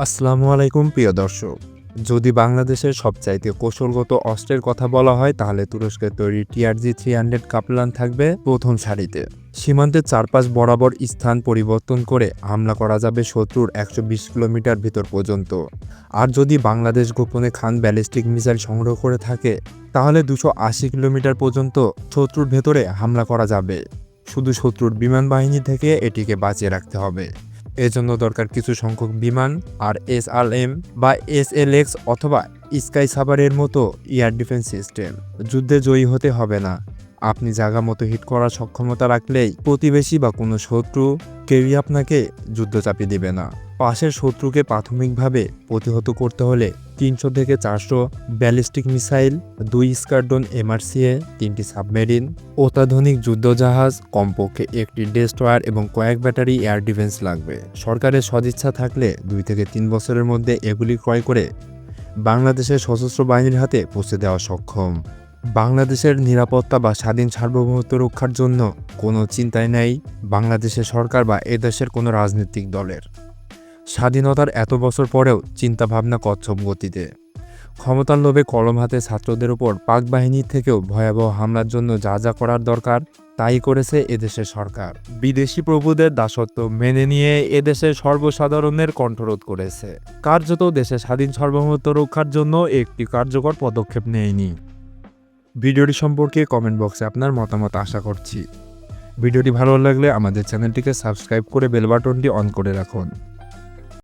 আসসালামু আলাইকুম প্রিয় দর্শক। যদি বাংলাদেশের সবচাইতে কৌশলগত অস্ত্রের কথা বলা হয় তাহলে তুরস্কের তৈরি TRG-300 কাপ্লান থাকবে প্রথম সারিতে। সীমান্তের চারপাশ বরাবর স্থান পরিবর্তন করে হামলা করা যাবে শত্রুর 120 কিলোমিটার ভিতর পর্যন্ত। আর যদি বাংলাদেশ গোপনে খান ব্যালিস্টিক মিসাইল সংগ্রহ করে থাকে তাহলে 280 কিলোমিটার পর্যন্ত শত্রুর ভেতরে হামলা করা যাবে। শুধু শত্রুর বিমান বাহিনী থেকে এটিকে বাঁচিয়ে রাখতে হবে। এজন্য দরকার কিছু সংখ্যক বিমান আর SLM বা SLX অথবা স্কাই সাভারের মতো এয়ার ডিফেন্স সিস্টেম। যুদ্ধে জয়ী হতে হবে না, আপনি জায়গা মতো হিট করার সক্ষমতা রাখলেই প্রতিবেশী বা কোনো শত্রু কেউই আপনাকে যুদ্ধ চাপিয়ে দেবে না। পাশের শত্রুকে প্রাথমিকভাবে প্রতিহত করতে হলে 300 থেকে 400 ব্যালিস্টিক মিসাইল, 2 স্কোয়াড্রন MRCA, 3টি সাবমেরিন, অত্যাধুনিক যুদ্ধজাহাজ, কমপক্ষে একটি ডেস্ট্রয়ার এবং কয়েক ব্যাটারি এয়ার ডিফেন্স লাগবে। সরকারের সদিচ্ছা থাকলে 2 থেকে 3 বছরের মধ্যে এগুলি ক্রয় করে বাংলাদেশের সশস্ত্র বাহিনীর হাতে পৌঁছে দেওয়া সক্ষম। বাংলাদেশের নিরাপত্তা বা স্বাধীন সার্বভৌমত্ব রক্ষার জন্য কোনো চিন্তাই নেই বাংলাদেশের সরকার বা এদেশের কোনো রাজনৈতিক দলের। স্বাধীনতার এত বছর পরেও চিন্তাভাবনা কচ্ছপ গতিতে। ক্ষমতার লোভে কলম হাতে ছাত্রদের উপর পাক বাহিনীর থেকেও ভয়াবহ হামলার জন্য যা যা করার দরকার তাই করেছে এদেশের সরকার। বিদেশি প্রভুদের দাসত্ব মেনে নিয়ে এদেশের সর্বসাধারণের কণ্ঠরোধ করেছে। কার্যত দেশের স্বাধীন সার্বভৌমত্ব রক্ষার জন্য একটি কার্যকর পদক্ষেপ নেয়নি। ভিডিওটি সম্পর্কে কমেন্ট বক্সে আপনার মতামত আশা করছি। ভিডিওটি ভালো লাগলে আমাদের চ্যানেলটিকে সাবস্ক্রাইব করে বেল বাটনটি অন করে রাখুন।